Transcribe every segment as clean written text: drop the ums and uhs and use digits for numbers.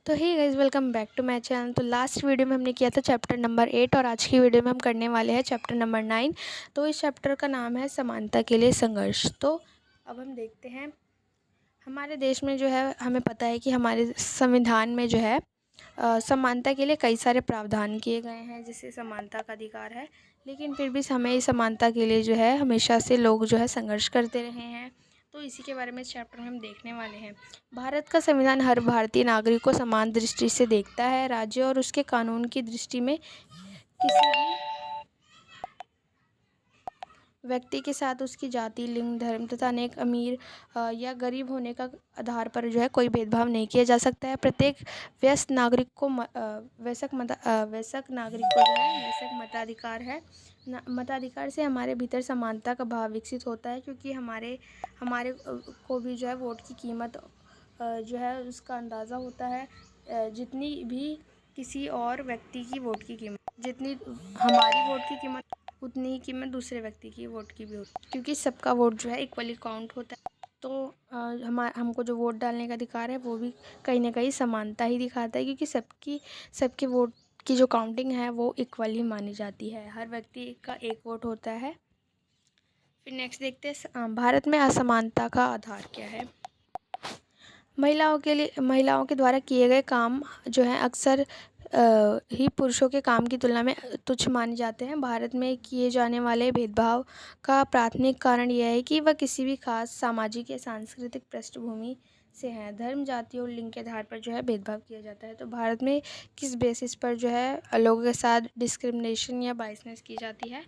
तो hey guys, welcome back to my channel. तो last video में हमने किया था चैप्टर नंबर 8 और आज की वीडियो में हम करने वाले हैं चैप्टर नंबर 9। तो इस चैप्टर का नाम है समानता के लिए संघर्ष। तो अब हम देखते हैं हमारे देश में जो है, हमें पता है कि हमारे संविधान में जो है समानता के लिए कई सारे प्रावधान किए गए हैं, जिससे समानता का अधिकार है। लेकिन फिर भी हमें इस समानता के लिए जो है हमेशा से लोग जो है संघर्ष करते रहे हैं। तो इसी के बारे में इस चैप्टर में हम देखने वाले हैं। भारत का संविधान हर भारतीय नागरिक को समान दृष्टि से देखता है। राज्य और उसके कानून की दृष्टि में किसी भी व्यक्ति के साथ उसकी जाति, लिंग, धर्म तथा अनेक अमीर या गरीब होने का आधार पर जो है कोई भेदभाव नहीं किया जा सकता है। प्रत्येक वयस्क नागरिक को वयस्क नागरिक को जो है वयस्क मताधिकार है। मताधिकार से हमारे भीतर समानता का भाव विकसित होता है, क्योंकि हमारे हमारे को भी जो है वोट की कीमत जो है उसका अंदाज़ा होता है। जितनी भी किसी और व्यक्ति की वोट की कीमत, जितनी हमारी वोट की कीमत, उतनी ही कीमत दूसरे व्यक्ति की वोट की भी होती है, क्योंकि सबका वोट जो है इक्वली काउंट होता है। तो हमको जो वोट डालने का अधिकार है वो भी कहीं ना कहीं समानता ही दिखाता है, क्योंकि सबके वोट की जो काउंटिंग है वो इक्वल ही मानी जाती है। हर व्यक्ति का एक वोट होता है। फिर नेक्स्ट देखते हैं भारत में असमानता का आधार क्या है। महिलाओं के द्वारा किए गए काम जो हैं अक्सर ही पुरुषों के काम की तुलना में तुच्छ माने जाते हैं। भारत में किए जाने वाले भेदभाव का प्राथमिक कारण यह है कि वह किसी भी खास सामाजिक या सांस्कृतिक पृष्ठभूमि से हैं। धर्म, जाति और लिंग के आधार पर जो है भेदभाव किया जाता है। तो भारत में किस बेसिस पर जो है लोगों के साथ डिस्क्रिमिनेशन या बाइसनेस की जाती है।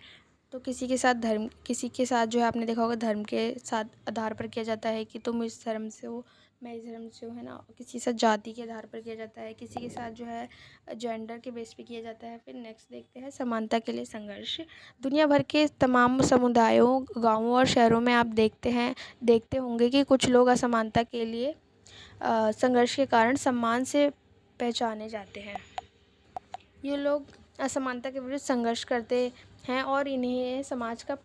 तो किसी के साथ जो है आपने देखा होगा धर्म के साथ आधार पर किया जाता है कि तुम इस धर्म से हो, मैं इस धर्म से हूँ, है ना। किसी के साथ जाति के आधार पर किया जाता है, किसी के साथ जो है जेंडर के बेस पे किया जाता है। फिर नेक्स्ट देखते हैं समानता के लिए संघर्ष। दुनिया भर के तमाम समुदायों, गाँवों और शहरों में आप देखते होंगे कि कुछ लोग असमानता के लिए संघर्ष के कारण सम्मान से पहचाने जाते हैं। ये लोग असमानता के विरुद्ध संघर्ष करते हैं और इन्हें समाज का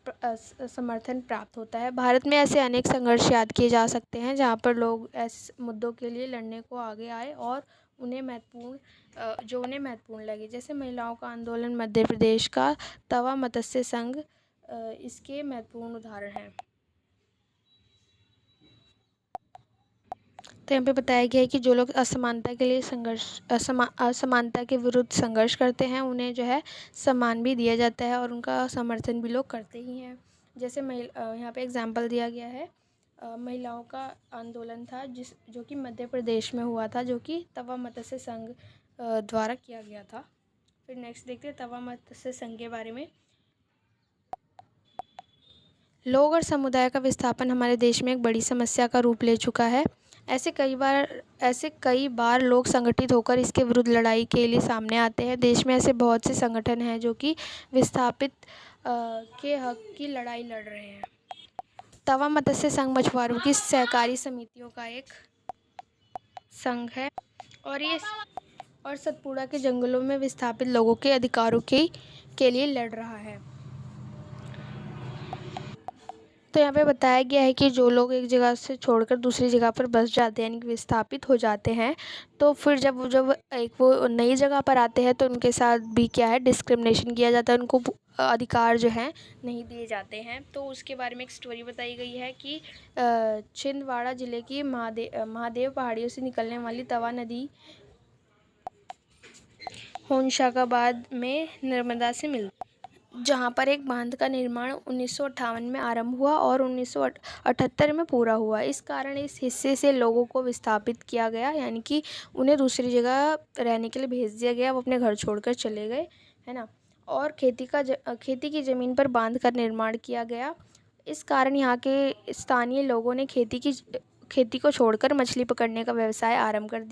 समर्थन प्राप्त होता है। भारत में ऐसे अनेक संघर्ष याद किए जा सकते हैं, जहाँ पर लोग ऐसे मुद्दों के लिए लड़ने को आगे आए और उन्हें महत्वपूर्ण लगे। जैसे महिलाओं का आंदोलन, मध्य प्रदेश का तवा मत्स्य संघ इसके महत्वपूर्ण उदाहरण हैं। तो यहाँ पे बताया गया है कि जो लोग असमानता के लिए असमानता के विरुद्ध संघर्ष करते हैं, उन्हें जो है सम्मान भी दिया जाता है और उनका समर्थन भी लोग करते ही हैं। जैसे यहाँ पे एग्जाम्पल दिया गया है, महिलाओं का आंदोलन था जो कि मध्य प्रदेश में हुआ था, जो कि तवा मत्स्य संघ द्वारा किया गया था। फिर नेक्स्ट देखते हैं तवा मत्स्य संघ के बारे में। लोग और समुदाय का विस्थापन हमारे देश में एक बड़ी समस्या का रूप ले चुका है। ऐसे कई बार लोग संगठित होकर इसके विरुद्ध लड़ाई के लिए सामने आते हैं। देश में ऐसे बहुत से संगठन हैं जो कि विस्थापित के हक की लड़ाई लड़ रहे हैं। तवा मत्स्य संघ मछुआरों की सहकारी समितियों का एक संघ है और सतपुड़ा के जंगलों में विस्थापित लोगों के अधिकारों के लिए लड़ रहा है। तो यहाँ पे बताया गया है कि जो लोग एक जगह से छोड़कर दूसरी जगह पर बस जाते हैं, यानी कि विस्थापित हो जाते हैं, तो फिर जब वो नई जगह पर आते हैं तो उनके साथ भी क्या है, डिस्क्रिमिनेशन किया जाता है। उनको अधिकार जो हैं नहीं दिए जाते हैं। तो उसके बारे में एक स्टोरी बताई गई है कि छिंदवाड़ा ज़िले की महादेव पहाड़ियों से निकलने वाली तवा नदी होशंगाबाद में नर्मदा से मिलती, जहाँ पर एक बांध का निर्माण 1958 में आरंभ हुआ और 1978 में पूरा हुआ। इस कारण इस हिस्से से लोगों को विस्थापित किया गया, यानी कि उन्हें दूसरी जगह रहने के लिए भेज दिया गया। वो अपने घर छोड़कर चले गए, है ना। और खेती की ज़मीन पर बांध का निर्माण किया गया। इस कारण यहाँ के स्थानीय लोगों ने खेती को छोड़कर मछली पकड़ने का व्यवसाय आरंभ कर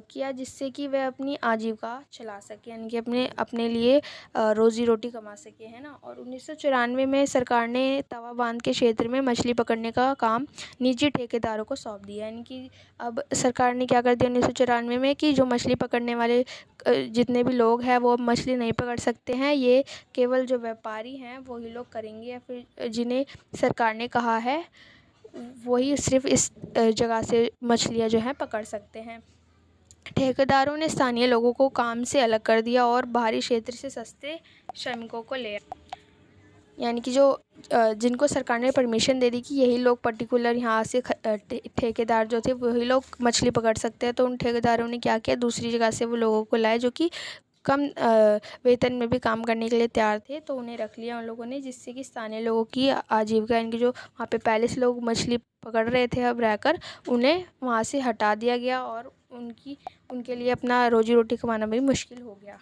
किया, जिससे कि वह अपनी आजीविका चला सके, यानी कि अपने लिए रोज़ी रोटी कमा सके, है ना। और 1994 में सरकार ने तवा बांध के क्षेत्र में मछली पकड़ने का काम निजी ठेकेदारों को सौंप दिया, यानी कि अब सरकार ने क्या कर दिया 1994 में कि जो मछली पकड़ने वाले जितने भी लोग हैं वो मछली नहीं पकड़ सकते हैं। ये केवल जो व्यापारी हैं वही लोग करेंगे, या फिर जिन्हें सरकार ने कहा है वही सिर्फ इस जगह से मछलियाँ जो हैं पकड़ सकते हैं। ठेकेदारों ने स्थानीय लोगों को काम से अलग कर दिया और बाहरी क्षेत्र से सस्ते श्रमिकों को ले आया। यानी कि जो जिनको सरकार ने परमिशन दे दी कि यही लोग पर्टिकुलर यहाँ से ठेकेदार जो थे वही लोग मछली पकड़ सकते हैं, तो उन ठेकेदारों ने क्या किया, दूसरी जगह से वो लोगों को लाए जो कि कम वेतन में भी काम करने के लिए तैयार थे, तो उन्हें रख लिया उन लोगों ने, जिससे कि स्थानीय लोगों की आजीविका, यानी कि जो वहाँ पे पहले से लोग मछली पकड़ रहे थे अब रहकर, उन्हें वहाँ से हटा दिया गया और उनके लिए अपना रोजी रोटी कमाना भी मुश्किल हो गया।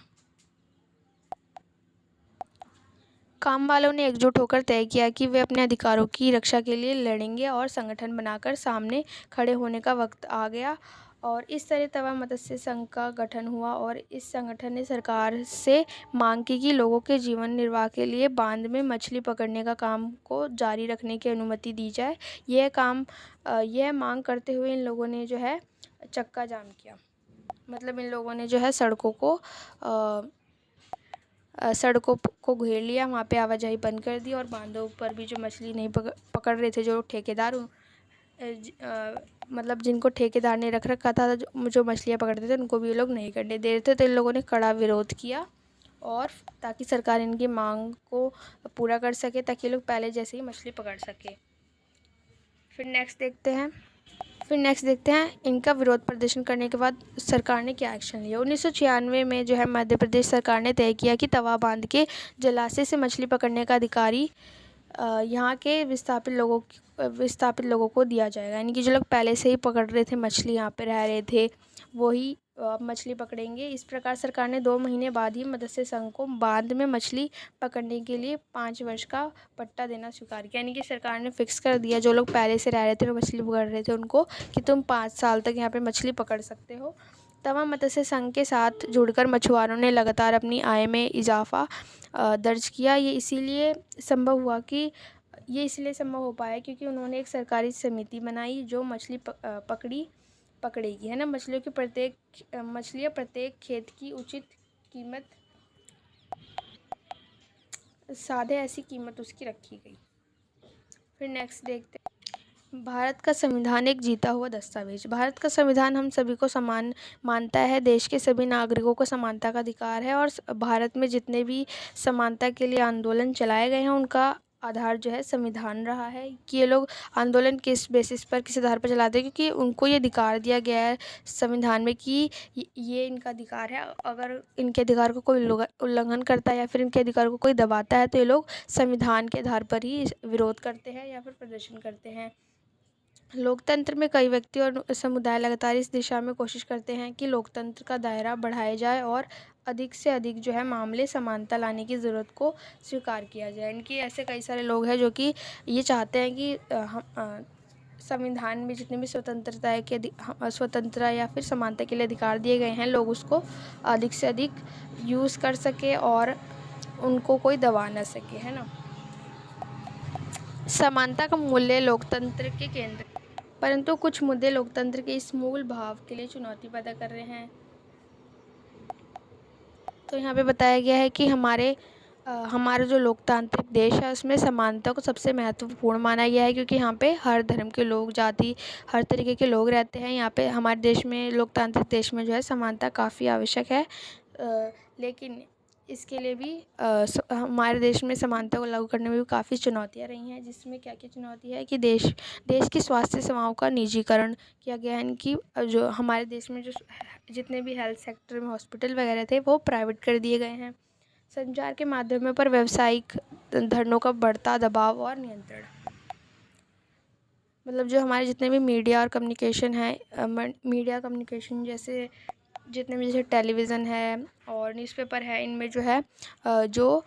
काम वालों ने एकजुट होकर तय किया कि वे अपने अधिकारों की रक्षा के लिए लड़ेंगे और संगठन बनाकर सामने खड़े होने का वक्त आ गया, और इस तरह तवा मत्स्य संघ का गठन हुआ और इस संगठन ने सरकार से मांग की कि लोगों के जीवन निर्वाह के लिए बांध में मछली पकड़ने का काम को जारी रखने की अनुमति दी जाए। यह मांग करते हुए इन लोगों ने जो है चक्का जाम किया। मतलब इन लोगों ने जो है सड़कों को घेर लिया, वहाँ पे आवाजाही बंद कर दी और बांधों पर भी जो मछली नहीं पकड़ रहे थे जो ठेकेदार मतलब जिनको ठेकेदार ने रख रखा था, जो मछलियाँ पकड़ते थे, उनको भी ये लोग नहीं करने दे रहे थे। तो इन लोगों ने कड़ा विरोध किया और ताकि सरकार इनकी मांग को पूरा कर सके, ताकि ये लोग पहले जैसे ही मछली पकड़ सके। फिर नेक्स्ट देखते हैं इनका विरोध प्रदर्शन करने के बाद सरकार ने क्या एक्शन लिया। 1996 में जो है मध्य प्रदेश सरकार ने तय किया कि तवा बांध के जलाशय से मछली पकड़ने का अधिकारी यहाँ के विस्थापित लोगों को दिया जाएगा। यानी कि जो लोग पहले से ही पकड़ रहे थे मछली, यहाँ पे रह रहे थे, वही मछली पकड़ेंगे। इस प्रकार सरकार ने 2 महीने बाद ही मत्स्य संघ को बांध में मछली पकड़ने के लिए 5 वर्ष का पट्टा देना स्वीकार किया। यानी कि सरकार ने फिक्स कर दिया जो लोग पहले से रह रहे थे और मछली पकड़ रहे थे उनको, कि तुम 5 साल तक यहाँ पे मछली पकड़ सकते हो। तवा मत्स्य संघ के साथ जुड़कर मछुआरों ने लगातार अपनी आय में इजाफा दर्ज किया। ये इसलिए संभव हो पाया क्योंकि उन्होंने एक सरकारी समिति बनाई जो मछली पकड़ेगी, है ना। मछलियाँ प्रत्येक खेत की उचित कीमत साधे ऐसी कीमत उसकी रखी गई। फिर नेक्स्ट देखते हैं भारत का संविधान एक जीता हुआ दस्तावेज। भारत का संविधान हम सभी को समान मानता है। देश के सभी नागरिकों को समानता का अधिकार है और भारत में जितने भी समानता के लिए आंदोलन चलाए गए हैं उनका आधार जो है संविधान रहा है। कि ये लोग आंदोलन किस बेसिस पर, किस आधार पर चलाते हैं, क्योंकि उनको ये अधिकार दिया गया है संविधान में कि ये इनका अधिकार है। अगर इनके अधिकार को कोई उल्लंघन करता है या फिर इनके अधिकार को कोई दबाता है तो ये लोग संविधान के आधार पर ही विरोध करते हैं या फिर प्रदर्शन करते हैं। लोकतंत्र में कई व्यक्ति और समुदाय लगातार इस दिशा में कोशिश करते हैं कि लोकतंत्र का दायरा बढ़ाया जाए और अधिक से अधिक जो है मामले समानता लाने की ज़रूरत को स्वीकार किया जाए। इनकी ऐसे कई सारे लोग हैं जो कि ये चाहते हैं कि संविधान में जितने भी स्वतंत्रता या फिर समानता के लिए अधिकार दिए गए हैं, लोग उसको अधिक से अधिक यूज़ कर सके और उनको कोई दबा ना सके, है ना। समानता का मूल्य लोकतंत्र के केंद्र, परंतु कुछ मुद्दे लोकतंत्र के इस मूल भाव के लिए चुनौती पैदा कर रहे हैं। तो यहाँ पे बताया गया है कि हमारा जो लोकतांत्रिक देश है उसमें समानता को सबसे महत्वपूर्ण माना गया है, क्योंकि यहाँ पे हर धर्म के लोग, जाति, हर तरीके के लोग रहते हैं। यहाँ पे हमारे देश में, लोकतांत्रिक देश में जो है समानता काफ़ी आवश्यक है। लेकिन इसके लिए भी हमारे देश में समानता को लागू करने में भी काफ़ी चुनौतियाँ रही हैं, जिसमें क्या क्या चुनौती है कि देश की स्वास्थ्य सेवाओं का निजीकरण किया गया है। कि जो हमारे देश में जो जितने भी हेल्थ सेक्टर में हॉस्पिटल वगैरह थे वो प्राइवेट कर दिए गए हैं। संचार के माध्यमों पर व्यावसायिक धरणों का बढ़ता दबाव और नियंत्रण, मतलब जो हमारे जितने भी मीडिया कम्युनिकेशन जैसे जितने भी, जैसे टेलीविज़न है और न्यूज़पेपर है, इनमें जो है जो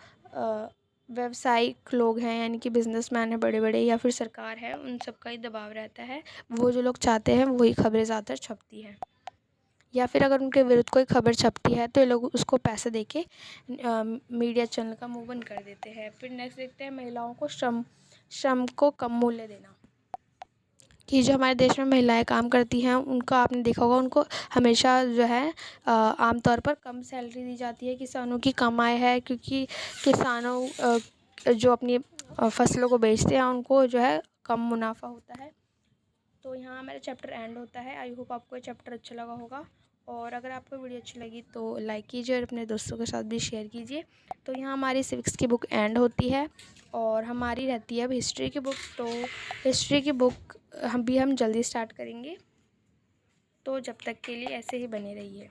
व्यावसायिक लोग हैं, यानी कि बिजनेसमैन हैं बड़े बड़े, या फिर सरकार है, उन सब का ही दबाव रहता है। वो जो लोग चाहते हैं वही खबरें ज़्यादातर छपती हैं, या फिर अगर उनके विरुद्ध कोई खबर छपती है तो ये लोग उसको पैसे देके मीडिया चैनल का मुँह बंद कर देते हैं। फिर नेक्स्ट देखते हैं महिलाओं को श्रम को कम मूल्य देना। कि जो हमारे देश में महिलाएं काम करती हैं उनका आपने देखा होगा, उनको हमेशा जो है आमतौर पर कम सैलरी दी जाती है। किसानों की कम आय है, क्योंकि किसानों जो अपनी फसलों को बेचते हैं उनको जो है कम मुनाफा होता है। तो यहाँ हमारा चैप्टर एंड होता है। आई होप आपको ये चैप्टर अच्छा लगा होगा और अगर आपको वीडियो अच्छी लगी तो लाइक कीजिए और अपने दोस्तों के साथ भी शेयर कीजिए। तो यहाँ हमारी सिविक्स की बुक एंड होती है और हमारी रहती है अब हिस्ट्री की बुक। तो हिस्ट्री की बुक हम जल्दी स्टार्ट करेंगे। तो जब तक के लिए ऐसे ही बने रहिए।